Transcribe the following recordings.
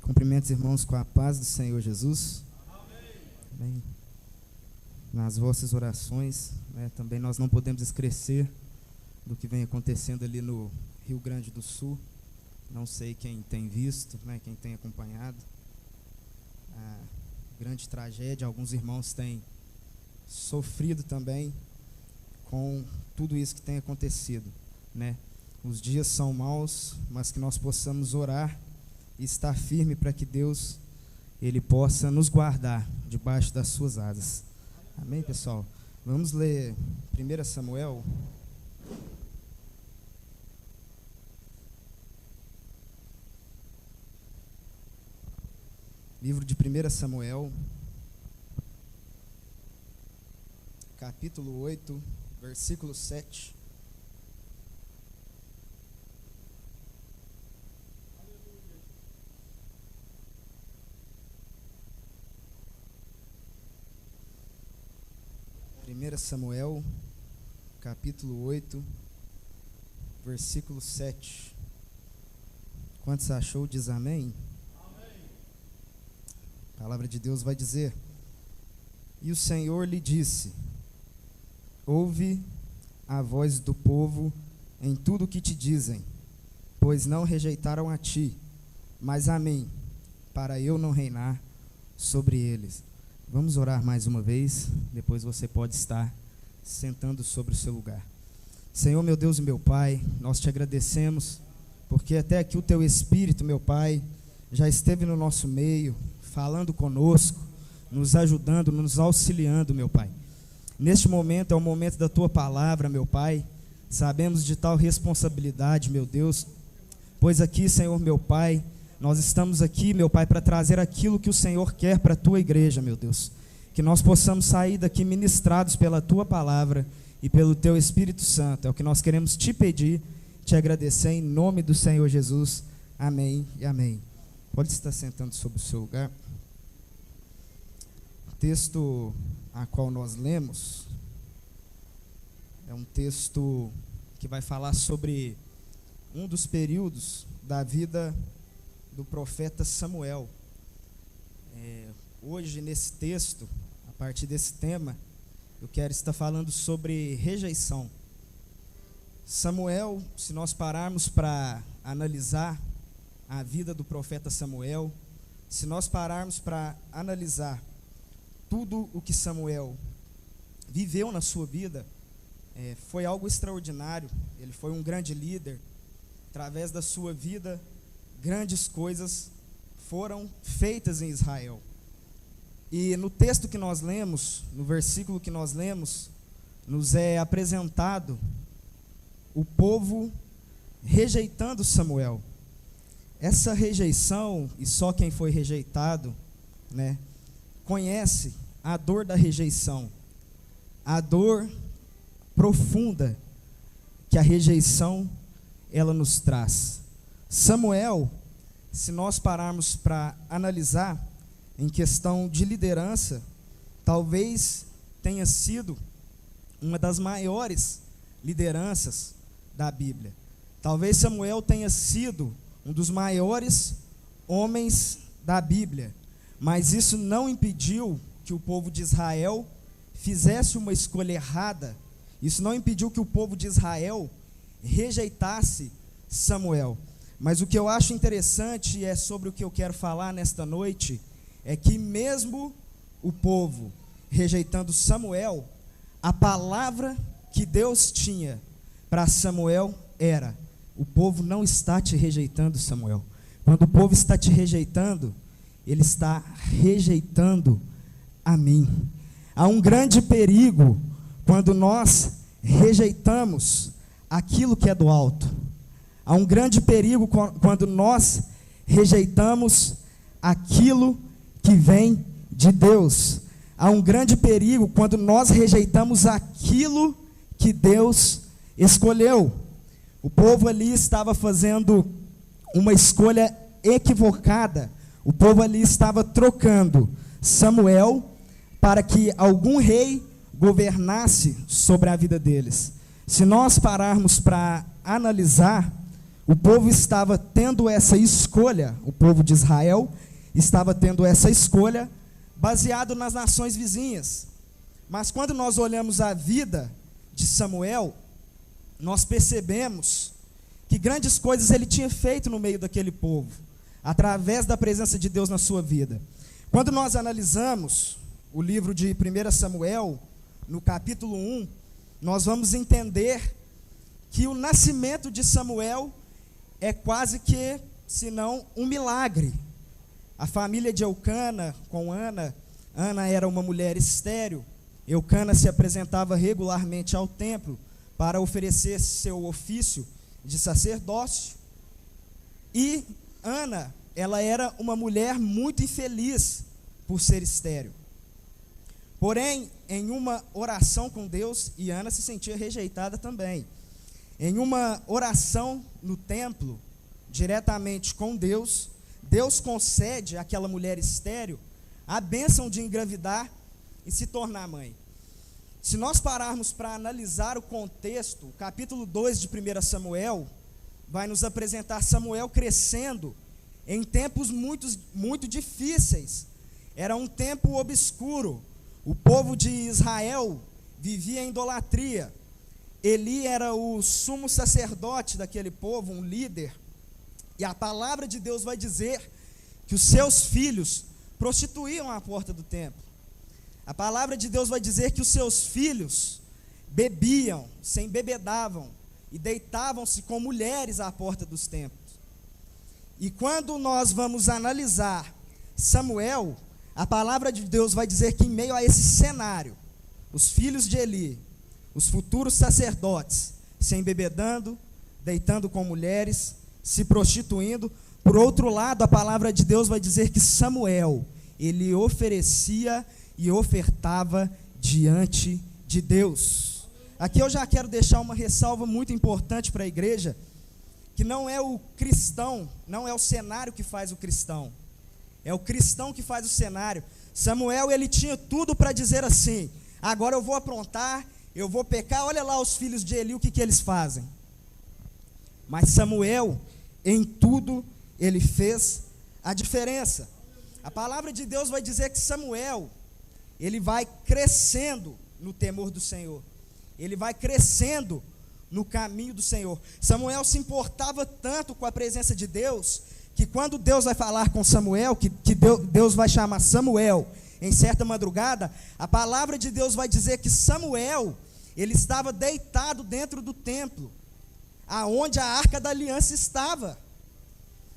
Cumprimento os irmãos com a paz do Senhor Jesus. Amém. Nas vossas orações, também nós não podemos esquecer do que vem acontecendo ali no Rio Grande do Sul. Não sei quem tem visto, quem tem acompanhado a grande tragédia. Alguns irmãos têm sofrido também com tudo isso que tem acontecido, Os dias são maus, mas que nós possamos orar e estar firme para que Deus, Ele possa nos guardar debaixo das suas asas. Amém, pessoal? Vamos ler 1 Samuel. Livro de 1 Samuel, capítulo 8, versículo 7. Primeira Samuel, capítulo 8, versículo 7. Quantos achou, diz amém? Amém. A palavra de Deus vai dizer: E o Senhor lhe disse: Ouve a voz do povo em tudo o que te dizem, pois não rejeitaram a ti, mas a mim, para eu não reinar sobre eles. Vamos orar mais uma vez, depois você pode estar sentando sobre o seu lugar. Senhor, meu Deus e meu Pai, nós te agradecemos, porque até aqui o teu Espírito, meu Pai, já esteve no nosso meio, falando conosco, nos ajudando, nos auxiliando, meu Pai. Neste momento é o momento da tua palavra, meu Pai. Sabemos de tal responsabilidade, meu Deus, pois aqui, Senhor, meu Pai, nós estamos aqui, meu Pai, para trazer aquilo que o Senhor quer para a tua igreja, meu Deus. Que nós possamos sair daqui ministrados pela tua palavra e pelo teu Espírito Santo. É o que nós queremos te pedir, te agradecer em nome do Senhor Jesus. Amém e amém. Pode estar sentando sobre o seu lugar. O texto a qual nós lemos é um texto que vai falar sobre um dos períodos da vida do profeta Samuel. Hoje, nesse texto, a partir desse tema, eu quero estar falando sobre rejeição. Samuel, se nós pararmos para analisar a vida do profeta Samuel, se nós pararmos para analisar tudo o que Samuel viveu na sua vida, foi algo extraordinário. Ele foi um grande líder. Através da sua vida, grandes coisas foram feitas em Israel. E no texto que nós lemos, no versículo que nós lemos, nos é apresentado o povo rejeitando Samuel. Essa rejeição, e só quem foi rejeitado, conhece a dor da rejeição, a dor profunda que a rejeição ela nos traz. Samuel, se nós pararmos para analisar em questão de liderança, talvez tenha sido uma das maiores lideranças da Bíblia. Talvez Samuel tenha sido um dos maiores homens da Bíblia, mas isso não impediu que o povo de Israel fizesse uma escolha errada. Isso não impediu que o povo de Israel rejeitasse Samuel. Mas o que eu acho interessante, e é sobre o que eu quero falar nesta noite, é que mesmo o povo rejeitando Samuel, a palavra que Deus tinha para Samuel era: o povo não está te rejeitando, Samuel. Quando o povo está te rejeitando, ele está rejeitando a mim. Há um grande perigo quando nós rejeitamos aquilo que é do alto. Há um grande perigo quando nós rejeitamos aquilo que vem de Deus. Há um grande perigo quando nós rejeitamos aquilo que Deus escolheu. O povo ali estava fazendo uma escolha equivocada. O povo ali estava trocando Samuel para que algum rei governasse sobre a vida deles. Se nós pararmos para analisar o povo estava tendo essa escolha, o povo de Israel estava tendo essa escolha baseado nas nações vizinhas. Mas quando nós olhamos a vida de Samuel, nós percebemos que grandes coisas ele tinha feito no meio daquele povo, através da presença de Deus na sua vida. Quando nós analisamos o livro de 1 Samuel, no capítulo 1, nós vamos entender que o nascimento de Samuel é quase que, se não, um milagre. A família de Eucana com Ana, Ana era uma mulher estéril, Eucana se apresentava regularmente ao templo para oferecer seu ofício de sacerdócio, e Ana, ela era uma mulher muito infeliz por ser estéril. Porém, em uma oração com Deus, e Ana se sentia rejeitada também, em uma oração no templo, diretamente com Deus, Deus concede àquela mulher estéril a bênção de engravidar e se tornar mãe. Se nós pararmos para analisar o contexto, o capítulo 2 de 1 Samuel vai nos apresentar Samuel crescendo em tempos muito difíceis. Era um tempo obscuro. O povo de Israel vivia em idolatria. Eli era o sumo sacerdote daquele povo, um líder. E a palavra de Deus vai dizer que os seus filhos prostituíam à porta do templo. A palavra de Deus vai dizer que os seus filhos bebiam, se embebedavam e deitavam-se com mulheres à porta dos templos. E quando nós vamos analisar Samuel, a palavra de Deus vai dizer que em meio a esse cenário, os filhos de Eli, os futuros sacerdotes, se embebedando, deitando com mulheres, se prostituindo. Por outro lado, a palavra de Deus vai dizer que Samuel, ele oferecia e ofertava diante de Deus. Aqui eu já quero deixar uma ressalva muito importante para a igreja, que não é o cristão, não é o cenário que faz o cristão, é o cristão que faz o cenário. Samuel, ele tinha tudo para dizer assim: agora eu vou aprontar, eu vou pecar, olha lá os filhos de Eli, o que eles fazem. Mas Samuel, em tudo, ele fez a diferença. A palavra de Deus vai dizer que Samuel, ele vai crescendo no temor do Senhor, ele vai crescendo no caminho do Senhor. Samuel se importava tanto com a presença de Deus, que quando Deus vai falar com Samuel, que Deus vai chamar Samuel em certa madrugada, a palavra de Deus vai dizer que Samuel, ele estava deitado dentro do templo, aonde a arca da aliança estava.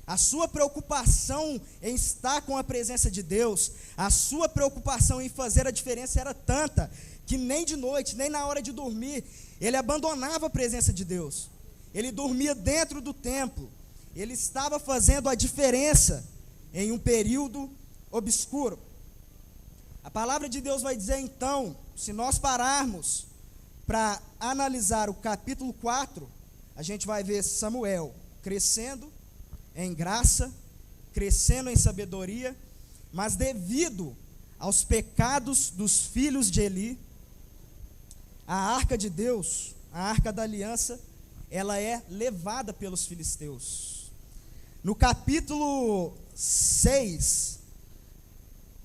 A sua preocupação em estar com a presença de Deus, a sua preocupação em fazer a diferença era tanta, que nem de noite, nem na hora de dormir, ele abandonava a presença de Deus. Ele dormia dentro do templo. Ele estava fazendo a diferença em um período obscuro. A palavra de Deus vai dizer então, se nós pararmos para analisar o capítulo 4, a gente vai ver Samuel crescendo em graça, crescendo em sabedoria, mas devido aos pecados dos filhos de Eli, a arca de Deus, a arca da aliança, ela é levada pelos filisteus. No capítulo 6,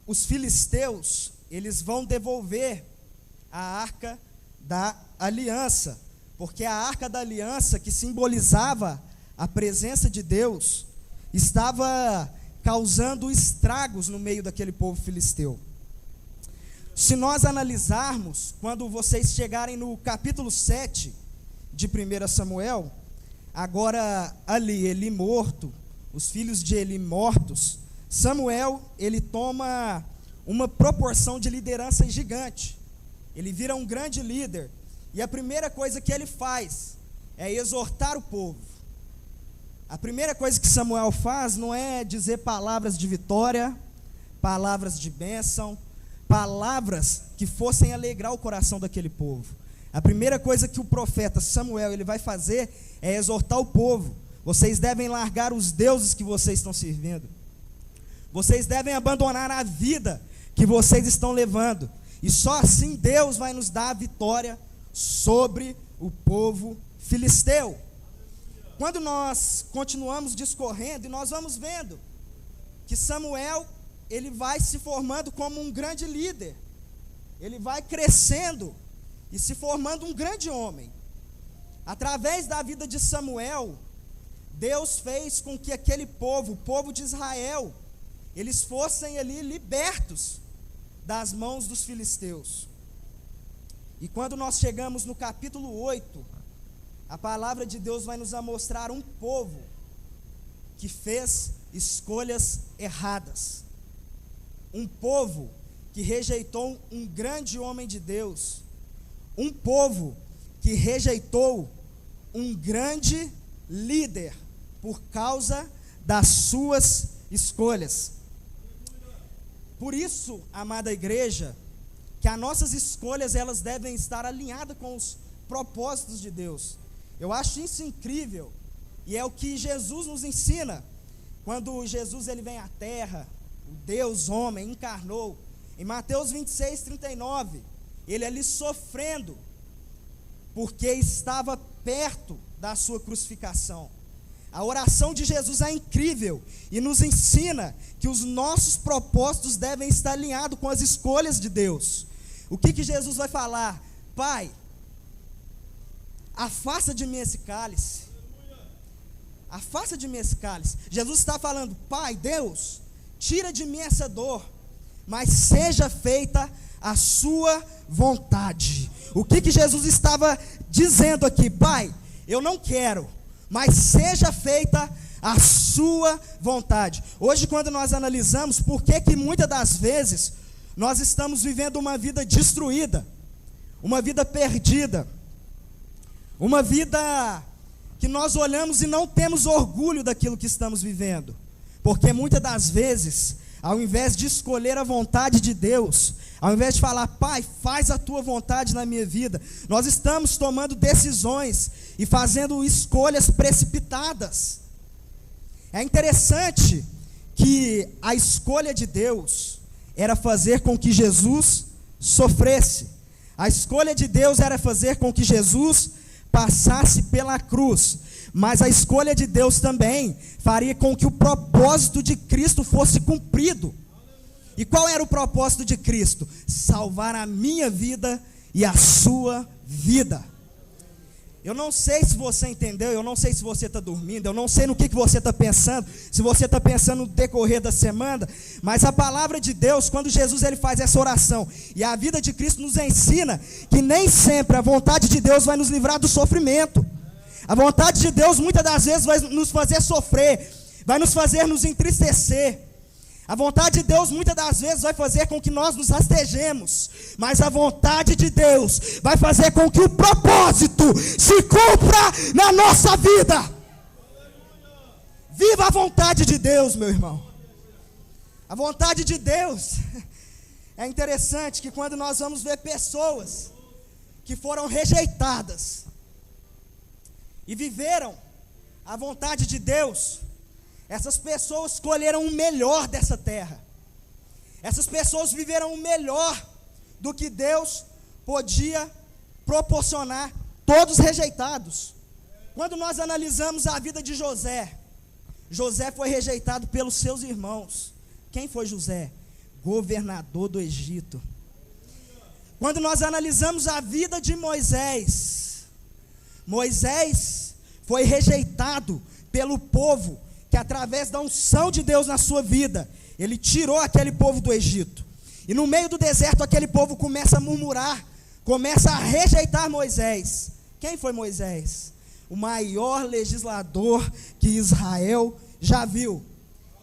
os filisteus, eles vão devolver a arca da aliança, porque a arca da aliança, que simbolizava a presença de Deus, estava causando estragos no meio daquele povo filisteu. Se nós analisarmos, quando vocês chegarem no capítulo 7 de 1 Samuel, agora ali, Eli morto, os filhos de Eli mortos, Samuel, ele toma uma proporção de liderança gigante. Ele vira um grande líder, e a primeira coisa que ele faz é exortar o povo. A primeira coisa que Samuel faz não é dizer palavras de vitória, palavras de bênção, palavras que fossem alegrar o coração daquele povo. A primeira coisa que o profeta Samuel ele vai fazer é exortar o povo. Vocês devem largar os deuses que vocês estão servindo. Vocês devem abandonar a vida que vocês estão levando. E só assim Deus vai nos dar a vitória sobre o povo filisteu. quando nós continuamos discorrendo, e nós vamos vendo que Samuel, ele vai se formando como um grande líder, ele vai crescendo e se formando um grande homem. Através da vida de Samuel, Deus fez com que aquele povo, o povo de Israel, eles fossem ali libertos das mãos dos filisteus. E quando nós chegamos no capítulo 8, a palavra de Deus vai nos mostrar um povo que fez escolhas erradas. Um povo que rejeitou um grande homem de Deus. Um povo que rejeitou um grande líder por causa das suas escolhas. Por isso, amada igreja, que as nossas escolhas, elas devem estar alinhadas com os propósitos de Deus. Eu acho isso incrível, e é o que Jesus nos ensina. Quando Jesus ele vem à terra, o Deus homem encarnou, em Mateus 26:39, ele ali sofrendo, porque estava perto da sua crucificação. A oração de Jesus é incrível e nos ensina que os nossos propósitos devem estar alinhados com as escolhas de Deus. O que Jesus vai falar? Pai, afasta de mim esse cálice. Afasta de mim esse cálice. Jesus está falando, Pai, Deus, tira de mim essa dor, mas seja feita a sua vontade. O que Jesus estava dizendo aqui? Pai, eu não quero, mas seja feita a sua vontade. Hoje, quando nós analisamos por que muitas das vezes nós estamos vivendo uma vida destruída, uma vida perdida, uma vida que nós olhamos e não temos orgulho daquilo que estamos vivendo, porque muitas das vezes, ao invés de escolher a vontade de Deus, ao invés de falar, Pai, faz a tua vontade na minha vida, nós estamos tomando decisões e fazendo escolhas precipitadas. É interessante que a escolha de Deus era fazer com que Jesus sofresse. A escolha de Deus era fazer com que Jesus passasse pela cruz. Mas a escolha de Deus também faria com que o propósito de Cristo fosse cumprido. E qual era o propósito de Cristo? Salvar a minha vida e a sua vida. Eu não sei se você entendeu, eu não sei se você está dormindo, eu não sei no que você está pensando, se você está pensando no decorrer da semana, mas a palavra de Deus, quando Jesus ele faz essa oração, e a vida de Cristo nos ensina que nem sempre a vontade de Deus vai nos livrar do sofrimento. A vontade de Deus muitas das vezes vai nos fazer sofrer, vai nos fazer nos entristecer. A vontade de Deus muitas das vezes vai fazer com que nós nos rastejemos, mas a vontade de Deus vai fazer com que o propósito se cumpra na nossa vida. Viva a vontade de Deus, meu irmão. A vontade de Deus. É interessante que quando nós vamos ver pessoas que foram rejeitadas e viveram a vontade de Deus, essas pessoas escolheram o melhor dessa terra. Essas pessoas viveram o melhor do que Deus podia proporcionar, todos rejeitados. Quando nós analisamos a vida de José, José foi rejeitado pelos seus irmãos. Quem foi José? Governador do Egito. Quando nós analisamos a vida de Moisés, Moisés foi rejeitado pelo povo, que através da unção de Deus na sua vida, ele tirou aquele povo do Egito. E no meio do deserto, aquele povo começa a murmurar, começa a rejeitar Moisés. Quem foi Moisés? O maior legislador que Israel já viu.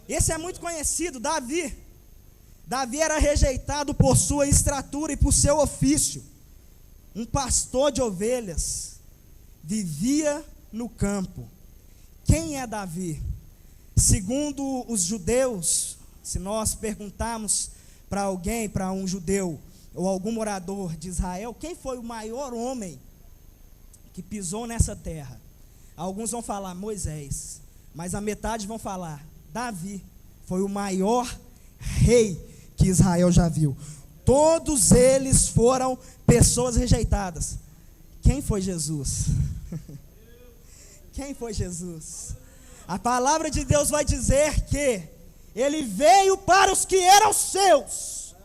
Esse é muito conhecido, Davi. Davi era rejeitado por sua estatura e por seu ofício. Um pastor de ovelhas, vivia no campo. Quem é Davi? Segundo os judeus, se nós perguntarmos para alguém, para um judeu ou algum morador de Israel, quem foi o maior homem que pisou nessa terra? Alguns vão falar Moisés, mas a metade vão falar Davi. Foi o maior rei que Israel já viu. Todos eles foram pessoas rejeitadas. Quem foi Jesus? Quem foi Jesus? A palavra de Deus vai dizer que ele veio para os que eram seus,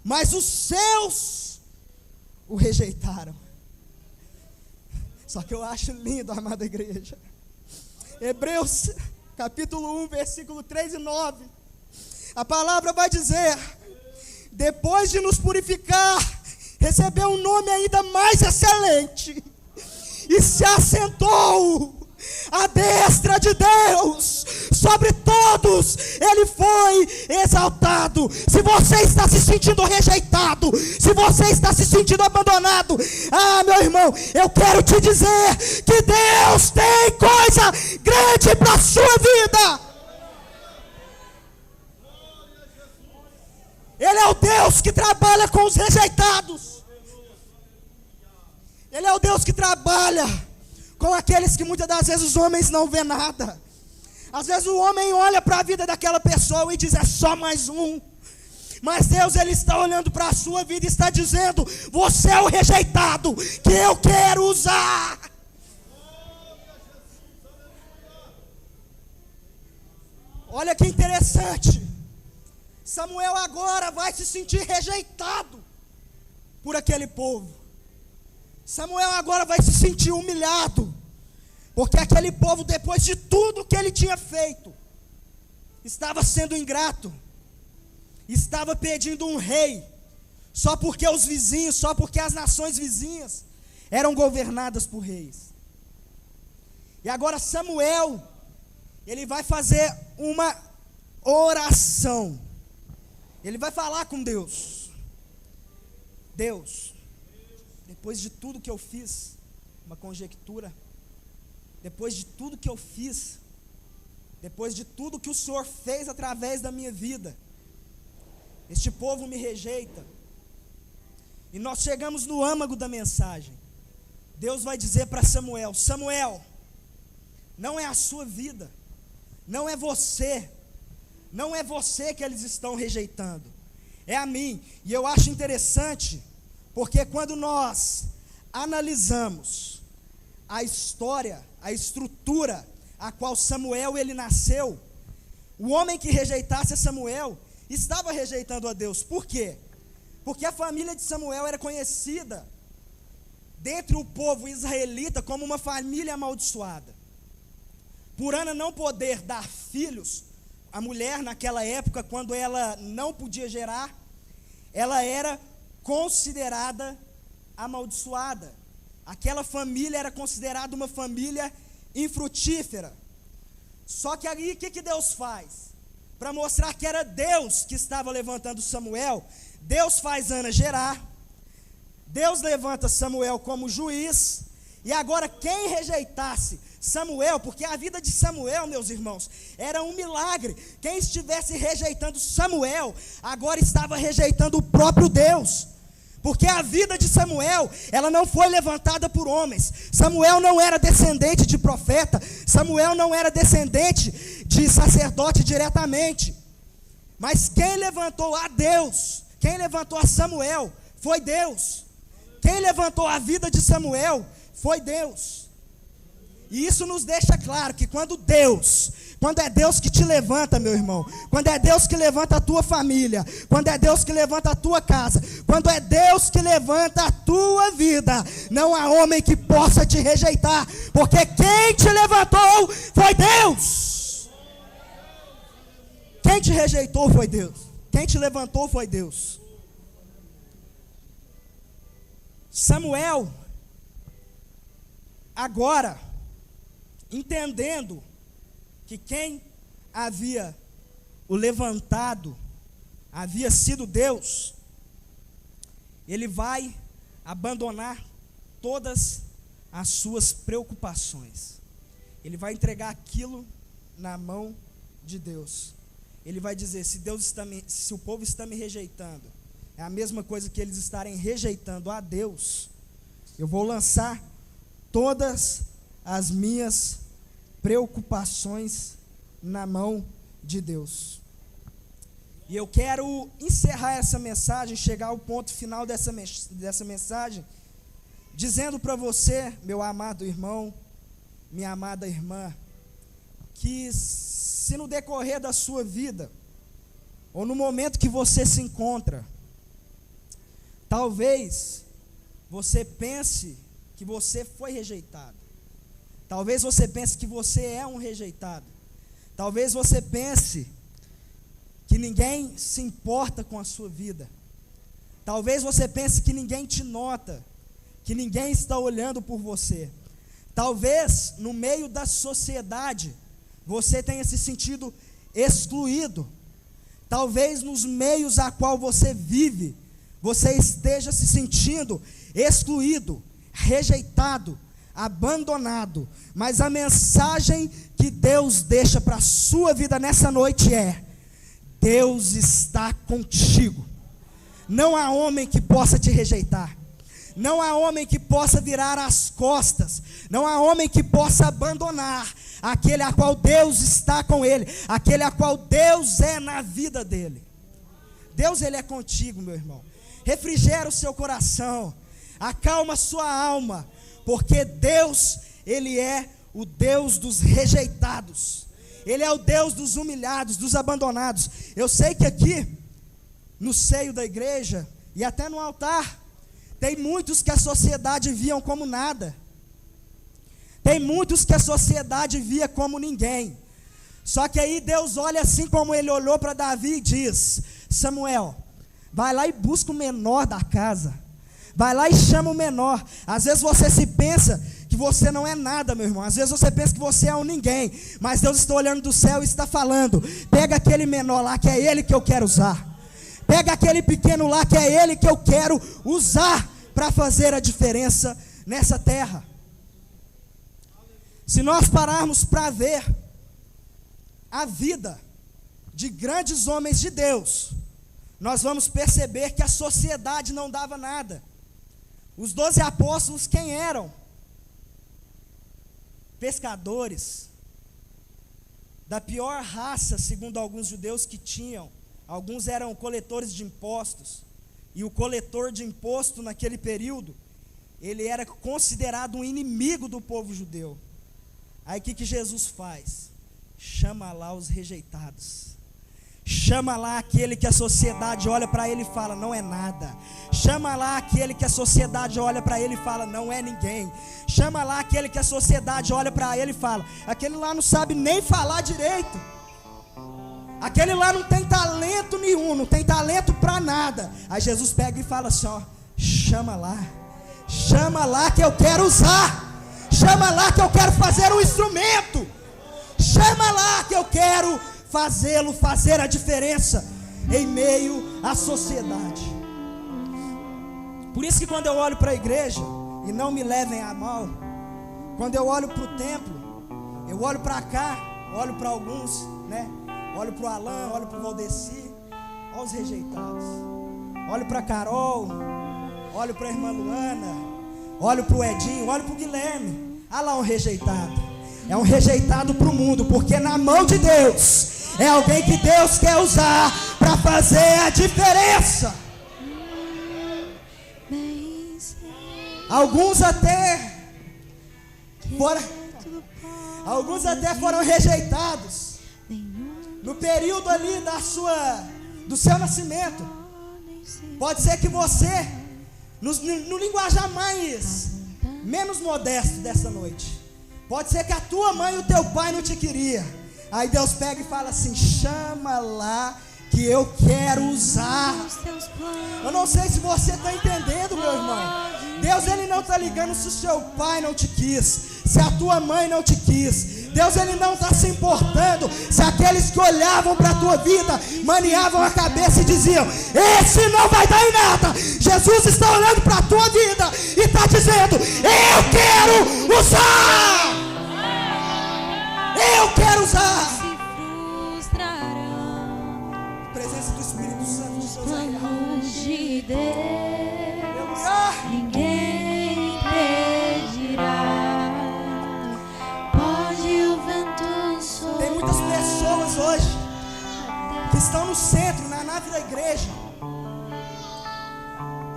mas os seus o rejeitaram. Só que eu acho lindo, amada igreja, Hebreus capítulo 1, versículo 3 e 9, a palavra vai dizer: depois de nos purificar, recebeu um nome ainda mais excelente, e se assentou à destra de Deus, sobre todos ele foi exaltado. Se você está se sentindo rejeitado, se você está se sentindo abandonado, meu irmão, eu quero te dizer que Deus tem coisa grande para a sua vida. Ele é o Deus que trabalha com os rejeitados. Ele é o Deus que trabalha com aqueles que muitas das vezes os homens não vê nada. Às vezes o homem olha para a vida daquela pessoa e diz: é só mais um. Mas Deus, ele está olhando para a sua vida e está dizendo: você é o rejeitado que eu quero usar. Olha que interessante. Samuel agora vai se sentir rejeitado por aquele povo. Samuel agora vai se sentir humilhado, porque aquele povo, depois de tudo que ele tinha feito, estava sendo ingrato, estava pedindo um rei, só porque os vizinhos, só porque as nações vizinhas eram governadas por reis. E agora Samuel, ele vai fazer uma oração, ele vai falar com Deus: Deus, depois de tudo que eu fiz, uma conjectura, depois de tudo que eu fiz, depois de tudo que o Senhor fez através da minha vida, este povo me rejeita. E nós chegamos no âmago da mensagem. Deus vai dizer para Samuel: Samuel, não é a sua vida, não é você que eles estão rejeitando, é a mim. E eu acho interessante, porque quando nós analisamos a história, a estrutura a qual Samuel ele nasceu, o homem que rejeitasse Samuel estava rejeitando a Deus. Por quê? Porque a família de Samuel era conhecida dentre o povo israelita como uma família amaldiçoada. Por Ana não poder dar filhos, a mulher naquela época, quando ela não podia gerar, ela era considerada amaldiçoada. Aquela família era considerada uma família infrutífera. Só que aí o que Deus faz? Para mostrar que era Deus que estava levantando Samuel, Deus faz Ana gerar, Deus levanta Samuel como juiz. E agora quem rejeitasse Samuel, porque a vida de Samuel, meus irmãos, era um milagre. Quem estivesse rejeitando Samuel, agora estava rejeitando o próprio Deus. Porque a vida de Samuel, ela não foi levantada por homens. Samuel não era descendente de profeta. Samuel não era descendente de sacerdote diretamente. Mas quem levantou a Deus, quem levantou a Samuel, foi Deus. Quem levantou a vida de Samuel foi Deus. E isso nos deixa claro que quando é Deus que te levanta, meu irmão, quando é Deus que levanta a tua família, quando é Deus que levanta a tua casa, quando é Deus que levanta a tua vida, não há homem que possa te rejeitar, porque quem te levantou foi Deus. Quem te rejeitou foi Deus. Quem te levantou foi Deus. Samuel, agora, entendendo que quem havia o levantado havia sido Deus, ele vai abandonar todas as suas preocupações. Ele vai entregar aquilo na mão de Deus. Ele vai dizer: se o povo está me rejeitando, é a mesma coisa que eles estarem rejeitando a Deus, eu vou lançar todas as minhas preocupações na mão de Deus. E eu quero encerrar essa mensagem, chegar ao ponto final dessa mensagem, dizendo para você, meu amado irmão, minha amada irmã, que se no decorrer da sua vida, ou no momento que você se encontra, talvez você pense que você foi rejeitado. Talvez você pense que você é um rejeitado. Talvez você pense que ninguém se importa com a sua vida. Talvez você pense que ninguém te nota, que ninguém está olhando por você. Talvez no meio da sociedade você tenha se sentido excluído. Talvez nos meios a qual você vive, você esteja se sentindo excluído, rejeitado, abandonado. Mas a mensagem que Deus deixa para a sua vida nessa noite é: Deus está contigo. Não há homem que possa te rejeitar. Não há homem que possa virar as costas. Não há homem que possa abandonar aquele a qual Deus está com ele, aquele a qual Deus é na vida dele. Deus, ele é contigo, meu irmão. Refrigera o seu coração, acalma a sua alma, porque Deus, ele é o Deus dos rejeitados. Ele é o Deus dos humilhados, dos abandonados. Eu sei que aqui, no seio da igreja, e até no altar, tem muitos que a sociedade viam como nada. Tem muitos que a sociedade via como ninguém. Só que aí Deus olha assim como ele olhou para Davi e diz: Samuel, vai lá e busca o menor da casa. Vai lá e chama o menor. Às vezes você se pensa que você não é nada, meu irmão. Às vezes você pensa que você é um ninguém. Mas Deus está olhando do céu e está falando: pega aquele menor lá, que é ele que eu quero usar. Pega aquele pequeno lá, que é ele que eu quero usar para fazer a diferença nessa terra. Se nós pararmos para ver a vida de grandes homens de Deus, nós vamos perceber que a sociedade não dava nada. Os 12 apóstolos quem eram? Pescadores, da pior raça, segundo alguns judeus que tinham. Alguns eram coletores de impostos, e o coletor de imposto naquele período, ele era considerado um inimigo do povo judeu. Aí o que Jesus faz? Chama lá os rejeitados. Chama lá aquele que a sociedade olha para ele e fala: não é nada. Chama lá aquele que a sociedade olha para ele e fala: não é ninguém. Chama lá aquele que a sociedade olha para ele e fala: aquele lá não sabe nem falar direito. Aquele lá não tem talento nenhum, não tem talento para nada. Aí Jesus pega e fala assim: ó, chama lá que eu quero usar. Chama lá que eu quero fazer um instrumento. Chama lá que eu quero fazê-lo fazer a diferença em meio à sociedade. Por isso que quando eu olho para a igreja, e não me levem a mal, quando eu olho para o templo, eu olho para cá, olho para alguns, né? Olho para o Alan, olho para o Valdeci, olha os rejeitados. Olho para a Carol, olho para a irmã Luana, olho para o Edinho, olho para o Guilherme. Olha lá um rejeitado. É um rejeitado para o mundo, porque na mão de Deus é alguém que Deus quer usar para fazer a diferença. Alguns até foram rejeitados no período ali do seu nascimento. Pode ser que você, no linguajar menos modesto dessa noite, pode ser que a tua mãe e o teu pai não te queria. Aí Deus pega e fala assim: chama lá que eu quero usar. Eu não sei se você está entendendo, meu irmão. Deus, ele não está ligando se o seu pai não te quis, se a tua mãe não te quis. Deus, ele não está se importando se aqueles que olhavam para a tua vida maniavam a cabeça e diziam: esse não vai dar em nada. Jesus está olhando para a tua vida e está dizendo: eu quero usar. Eu quero usar. A presença do Espírito Santo de Deus é real. De Deus, ninguém impedirá. Pode o vento soprar. Tem muitas pessoas hoje que estão no centro, na nave da igreja,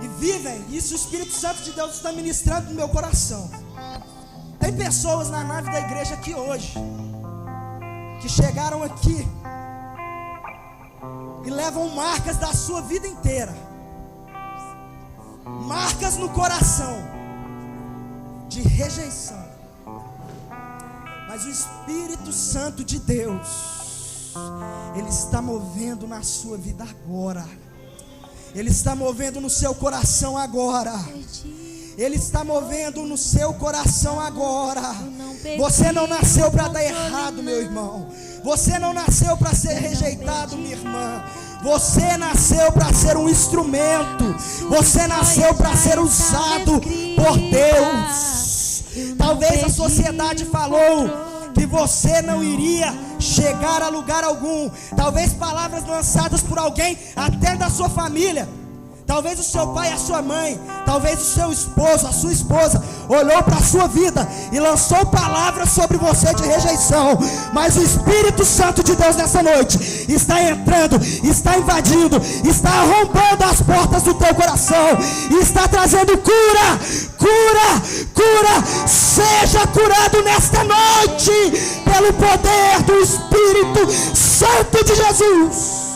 e vivem, isso o Espírito Santo de Deus está ministrando no meu coração. Tem pessoas na nave da igreja aqui hoje, que chegaram aqui e levam marcas da sua vida inteira, marcas no coração de rejeição. Mas o Espírito Santo de Deus, Ele está movendo na sua vida agora. Ele está movendo no seu coração agora. Ele está movendo no seu coração agora. Você não nasceu para dar errado, meu irmão. Você não nasceu para ser rejeitado, minha irmã. Você nasceu para ser um instrumento. Você nasceu para ser usado por Deus. Talvez a sociedade falou que você não iria chegar a lugar algum. Talvez palavras lançadas por alguém até da sua família. Talvez o seu pai, a sua mãe, talvez o seu esposo, a sua esposa olhou para a sua vida e lançou palavras sobre você de rejeição. Mas o Espírito Santo de Deus nessa noite está entrando, está invadindo, está arrombando as portas do teu coração e está trazendo cura, cura, cura. Seja curado nesta noite pelo poder do Espírito Santo de Jesus.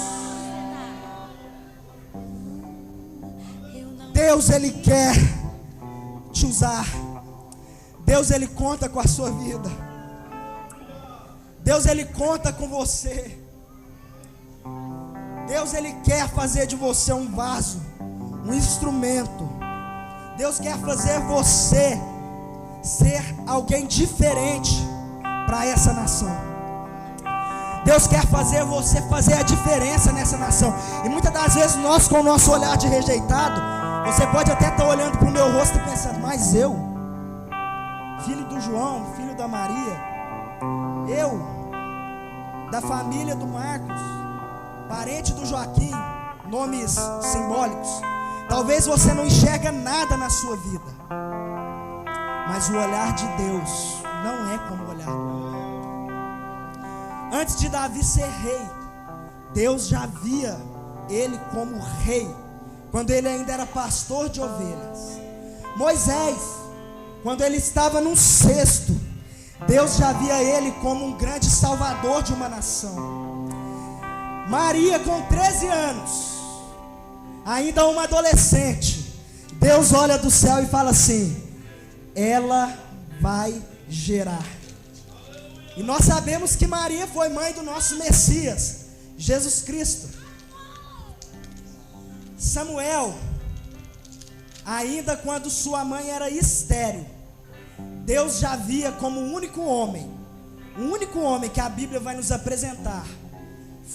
Deus, Ele quer te usar. Deus, Ele conta com a sua vida. Deus, Ele conta com você. Deus, Ele quer fazer de você um vaso, um instrumento. Deus quer fazer você ser alguém diferente para essa nação. Deus quer fazer você fazer a diferença nessa nação. E muitas das vezes nós, com o nosso olhar de rejeitado, você pode até estar olhando para o meu rosto e pensando: mas eu, filho do João, filho da Maria, eu, da família do Marcos, parente do Joaquim, nomes simbólicos. Talvez você não enxerga nada na sua vida, mas o olhar de Deus não é como o olhar do homem. Antes de Davi ser rei, Deus já via ele como rei, quando ele ainda era pastor de ovelhas. Moisés, quando ele estava num cesto, Deus já via ele como um grande salvador de uma nação. Maria, com 13 anos, ainda uma adolescente, Deus olha do céu e fala assim: ela vai gerar. E nós sabemos que Maria foi mãe do nosso Messias, Jesus Cristo. Samuel, ainda quando sua mãe era estéril, Deus já via como o único homem que a Bíblia vai nos apresentar,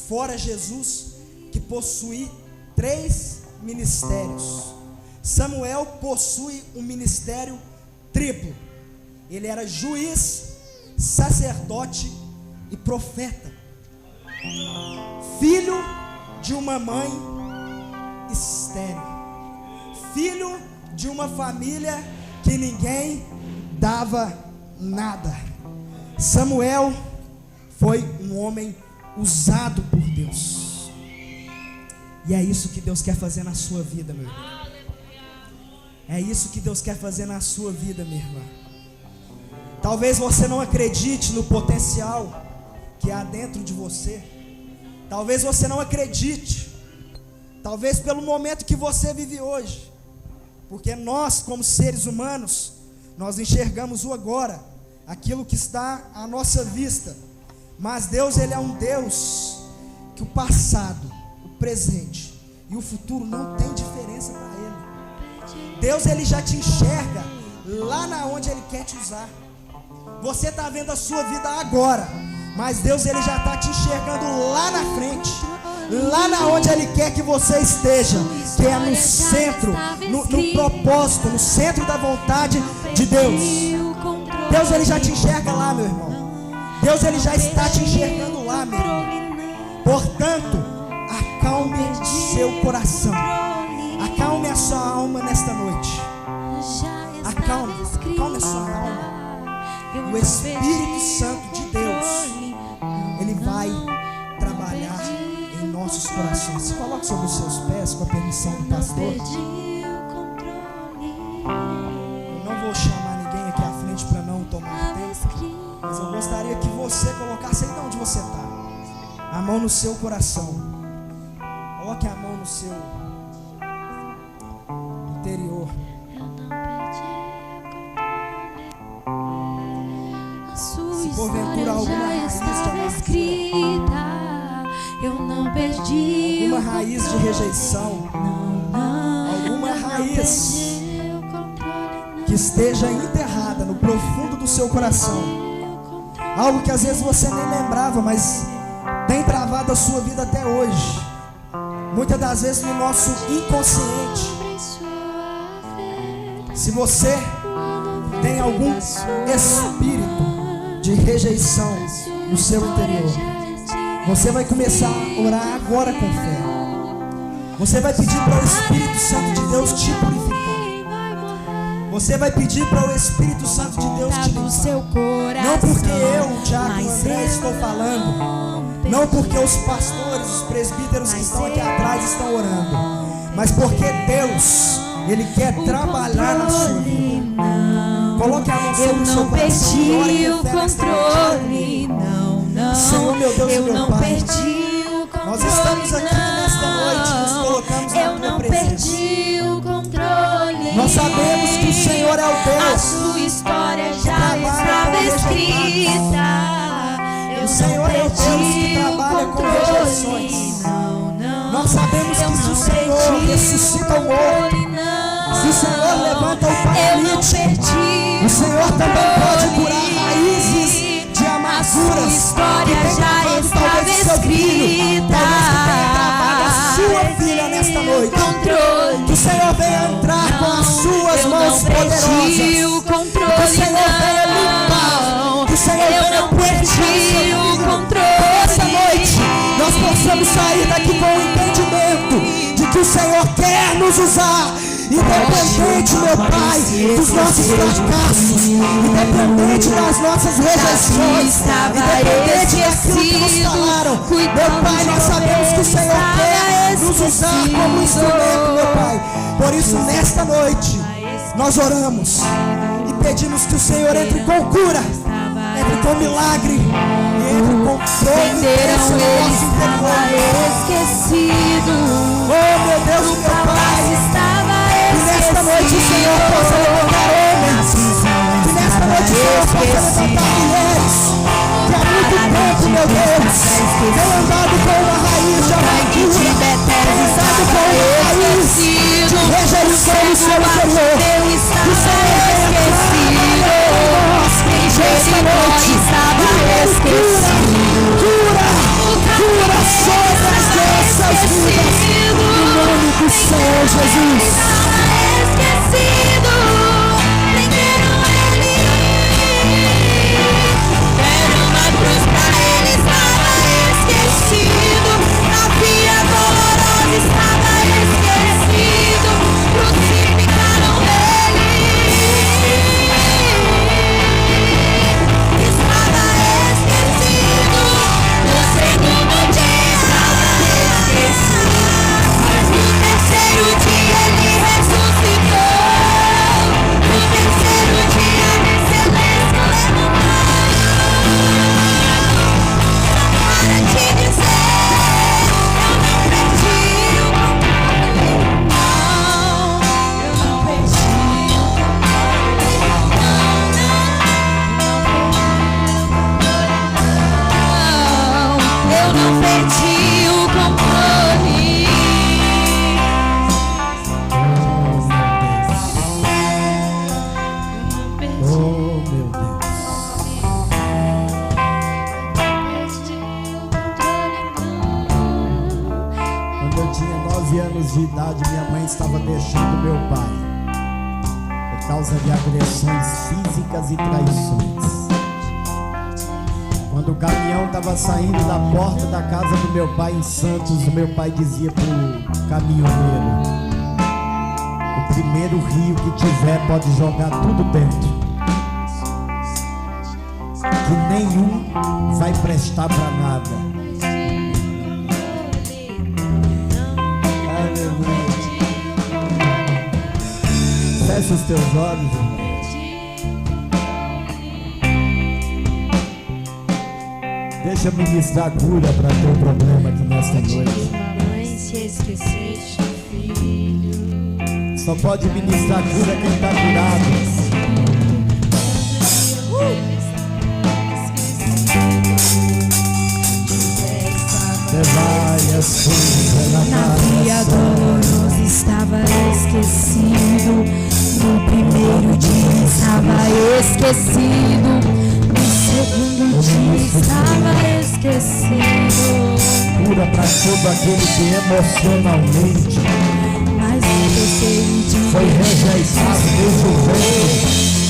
fora Jesus, que possui 3 ministérios. Samuel possui um ministério triplo. Ele era juiz, sacerdote e profeta. Filho de uma mãe estéril, filho de uma família que ninguém dava nada. Samuel foi um homem usado por Deus. E é isso que Deus quer fazer na sua vida, meu irmão. É isso que Deus quer fazer na sua vida, minha irmã. Talvez você não acredite no potencial que há dentro de você. Talvez você não acredite. Talvez pelo momento que você vive hoje. Porque nós, como seres humanos, nós enxergamos o agora, aquilo que está à nossa vista. Mas Deus, Ele é um Deus que o passado, o presente e o futuro não tem diferença para Ele. Deus, Ele já te enxerga lá na onde Ele quer te usar. Você está vendo a sua vida agora, mas Deus, Ele já está te enxergando lá na frente, lá na onde Ele quer que você esteja, que é no centro, no propósito, no centro da vontade de Deus. Deus, Ele já te enxerga lá, meu irmão. Deus, Ele já está te enxergando lá, meu irmão. Portanto, acalme seu coração, acalme a sua alma nesta noite. Acalme a sua alma. O Espírito Santo de Deus, Ele vai trabalhar em nossos corações. Se coloque sobre os seus pés, com a permissão do pastor. você colocar, sei de onde você está, a mão no seu coração. Coloque a mão no seu interior. Se porventura alguma raiz de amargura, eu não perdi alguma raiz de rejeição, alguma raiz que esteja enterrada no profundo do seu coração, algo que às vezes você nem lembrava, mas tem travado a sua vida até hoje, muitas das vezes no nosso inconsciente. Se você tem algum espírito de rejeição no seu interior, você vai começar a orar agora com fé. Você vai pedir para o Espírito Santo de Deus te purificar. Você vai pedir para o Espírito Santo de Deus te limpar. Não porque eu, Tiago, André, estou falando, não porque os pastores, os presbíteros que estão aqui atrás estão orando, mas porque Deus, Ele quer trabalhar na sua vida. Coloque a mão sobre o seu coração e ore com fé nesta noite. Senhor, meu Deus e meu Pai, nós estamos aqui nesta noite, nos colocamos na tua presença. Nós sabemos que o Senhor é o Deus. A sua história já estava escrita. O Senhor é o Deus que trabalha com rejeições. Nós sabemos que se o Senhor ressuscita o morto, se o Senhor levanta o paralítico, o Senhor também pode curar raízes de amarguras que tem travado talvez o seu filho, talvez que tenha travado a sua filha nesta noite. Que o Senhor venha entrar com as suas mãos poderosas, que o Senhor venha limpar, que o Senhor venha purificar o seu filho. Que essa noite nós possamos sair daqui com o entendimento de que o Senhor quer nos usar, independente, meu Pai, dos nossos fracassos, independente das nossas rejeições, independente daquilo que nos falaram. Meu Pai, nós sabemos que o Senhor quer nos usar como instrumento, meu Pai. Por isso, nesta noite, nós oramos e pedimos que o Senhor entre com cura, entre com milagre, entre com providência no nosso interior. Oh, meu Deus, meu Pai, que nesta noite o Senhor possa levantar homens, que nesta noite o Senhor possa levantar mulheres, que há muito tempo, meu Deus, tem andado com uma raiz de amargura, tem andado com uma raiz de rejeição no seu interior. Que o Senhor venha entrar nesta noite, cura sobre as nossas vidas, no nome do Senhor Jesus. De idade, minha mãe estava deixando meu pai por causa de agressões físicas e traições. Quando o caminhão estava saindo da porta da casa do meu pai em Santos, o meu pai dizia pro caminhoneiro: o primeiro rio que tiver pode jogar tudo dentro, que nenhum vai prestar para nada. Feche os teus olhos, irmão. Deixa eu ministrar cura para teu problema aqui nesta noite. Mãe se esqueceste, filho. Só pode ministrar cura quem está curado. Na dolorosa estava esquecido. No primeiro dia estava esquecido. No segundo dia estava esquecido. Cura para todo aquele que emocionalmente Mas no terceiro dia foi rejeitado desde o ventre.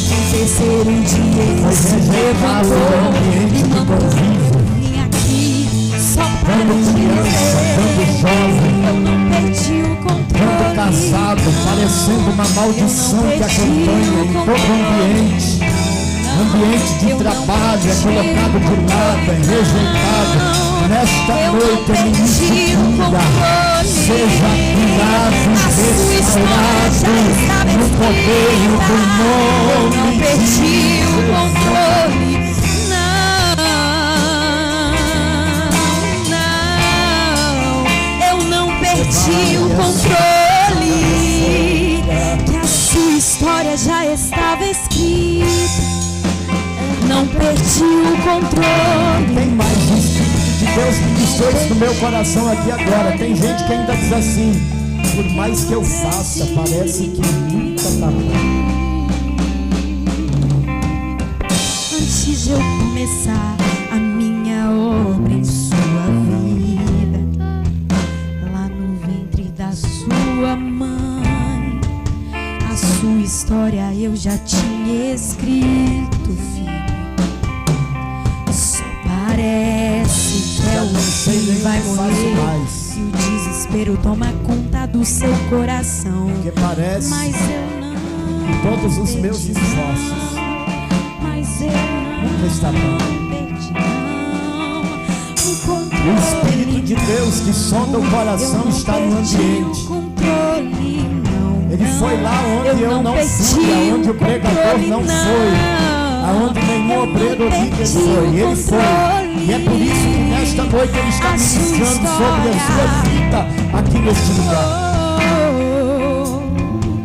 no terceiro dia ele se Foi rejeitado no levantou ambiente e de mandou convívio. vir aqui só para Quando te criança, quando dizer: jovem, eu não perdi o controle. quando casado, parecendo uma maldição que acompanha em todo o ambiente. Ambiente de trabalho é colocado de lado, é rejeitado. Nesta noite é ministro, seja curado e restaurado no poder do nome não perdi o controle. Não, eu não perdi o controle. Que a sua história já estava escrita. Não perdi o controle. Tem mais Espírito de Deus que ministrou isso no meu coração aqui agora. Tem gente que ainda diz assim: por mais que eu faça, parece que nunca tá bom. Antes de eu começar a minha obra em sua vida, lá no ventre da sua mãe, a sua história eu já tinha escrito, filho. Só parece que é o fim vai morrer e o desespero toma conta do seu coração. Porque parece Mas eu não que todos os meus perdi, esforços mas eu nunca está bom. perdi, não. O controle, O Espírito de Deus que sonda o coração está no ambiente. o controle, não, Ele foi lá onde eu não fui, perdi aonde o pregador não foi, aonde nenhum obreiro ou líder foi. Ele foi. E é por isso que nesta noite ele está ministrando sobre a sua vida aqui neste lugar.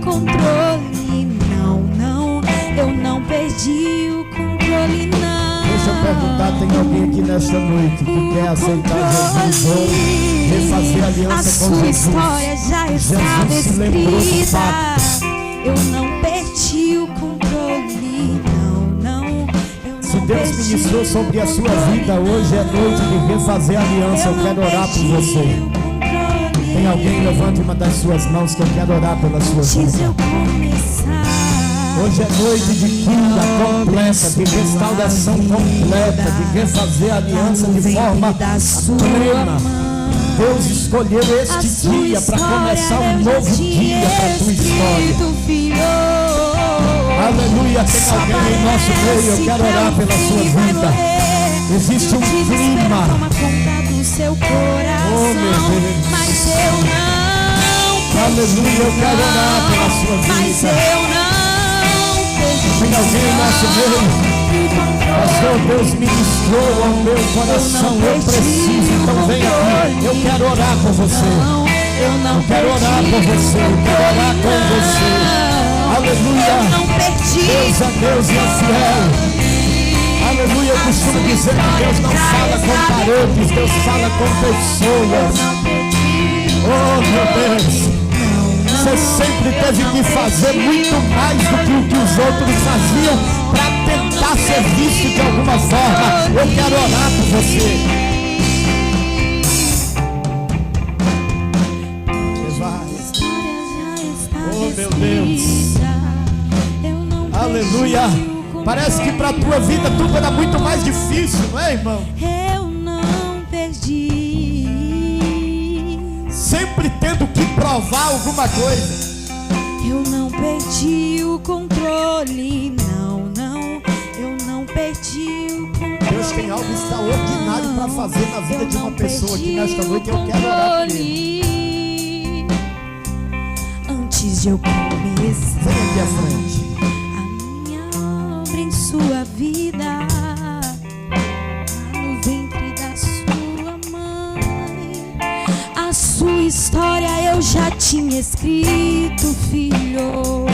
Controle, não, eu não perdi o controle, não. Deixa eu perguntar, tem alguém aqui nesta noite que quer aceitar Jesus hoje, refazer aliança com A sua Jesus? história já estava Jesus se lembrou do escrita. pacto. Eu não perdi o controle, não, eu não Se Deus perdi ministrou sobre a sua vida, hoje é noite de refazer aliança. Eu quero orar por você. Tem alguém? Levante uma das suas mãos que eu quero orar pela sua Antes vida. eu começar, Hoje é noite de cura completa, de restauração completa, de refazer a aliança de forma plena. Deus escolheu este dia para começar um novo dia para a tua história. Aleluia, tem alguém em nosso meio, eu quero orar pela sua vida. Existe um clima. Oh, meu Deus. Mas eu não. Aleluia, eu quero orar pela sua Mas vida. eu não. Tem alguém em nosso meio? Pastor, Deus ministrou ao meu coração. Eu preciso, então vem aqui. Eu quero orar por você. Eu quero orar por você. Eu quero orar com você. Aleluia. Deus é Deus e é fiel. Aleluia. Eu costumo dizer que Deus não fala com paredes, Deus fala com pessoas. Oh, meu Deus. Você sempre teve que fazer muito mais do que o que os outros faziam para tentar ser visto de alguma forma. Eu quero orar por você. Oh, meu Deus. Aleluia. Parece que para a tua vida tudo era muito mais difícil, não é, irmão? Eu não perdi. Sempre tendo que provar alguma coisa. Eu não perdi o controle, não, eu não perdi o controle. Deus tem algo extraordinário para fazer na vida de uma pessoa aqui nesta noite. Eu quero orar por ele. Antes de eu começar Vem aqui à frente. a minha obra em sua vida, lá no ventre história eu já tinha escrito, filho.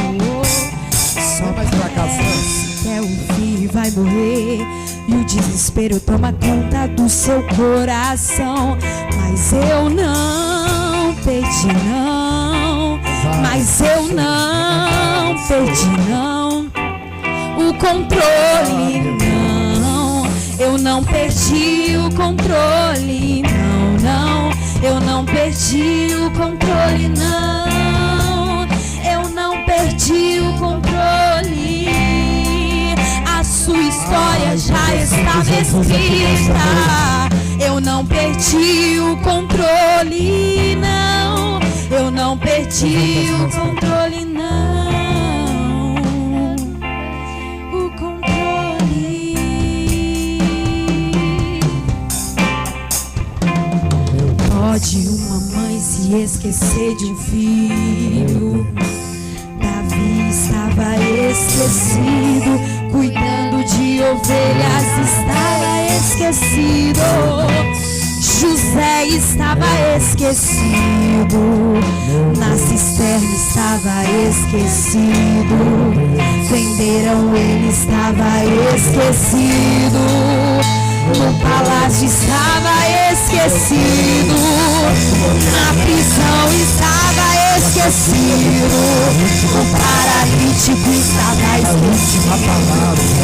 Só mais pra cá, É o filho vai morrer e o desespero toma conta do seu coração. Mas eu não perdi não, mas eu não perdi não o controle não. Eu não perdi o controle não, não. Eu não perdi o controle não. Eu não perdi o controle. A sua história já estava escrita. Eu não perdi o controle, não. Eu não perdi o controle, não. O controle. Pode uma mãe se esquecer de um filho? Davi estava esquecido, cuidando de ovelhas, estava esquecido. José estava esquecido, na cisterna estava esquecido. Prenderam ele, estava esquecido. No palácio estava esquecido, na prisão estava esquecido. O paralítico estava esquecido,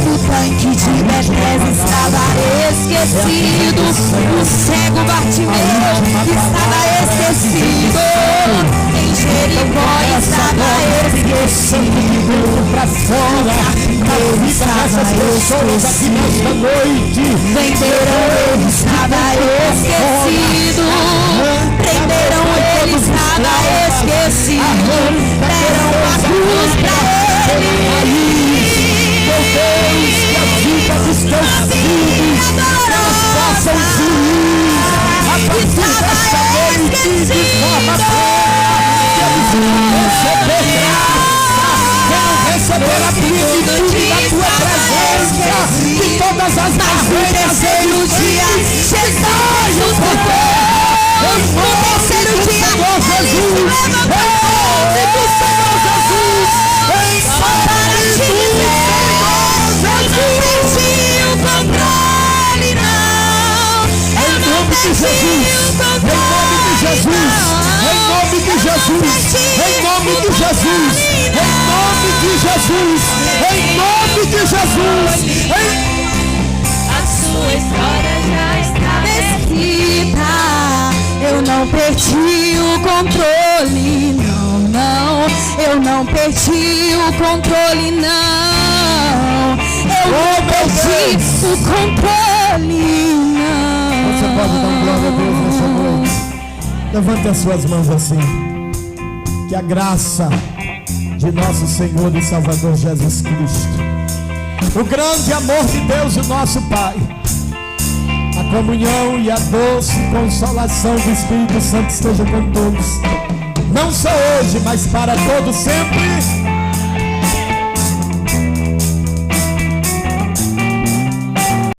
o tanque de Betesda estava esquecido. O cego Bartimeu estava esquecido, em Jericó estava esquecido. Pra fora da vida dessas pessoas aqui nesta noite. Venderam ele, estava esquecido. Prenderam ele, estava esquecido. Deram a cruz pra ele. Meu Deus, que a vida dos teus filhos possam fluir a partir desta noite de forma plena. Que eles receber a plenitude da tua presença, de todas as barreiras. Terceiro dia, Jesus nos tocou. No terceiro dia, Jesus, em nome do Senhor Jesus, em para te dizer, eu não perdi o controle, não. Eu não perdi o controle, nome de Jesus, em nome de Jesus, em nome de Jesus, em nome de Jesus, a sua história já está escrita. Eu não perdi o controle, não, não. Eu não perdi o controle, não. Eu não perdi o controle, não. Você pode dar glória a Deus nessa noite. Levante as suas mãos assim. Que a graça de nosso Senhor e Salvador Jesus Cristo, o grande amor de Deus, o nosso Pai, a comunhão e a doce consolação do Espírito Santo esteja com todos, não só hoje, mas para todos sempre.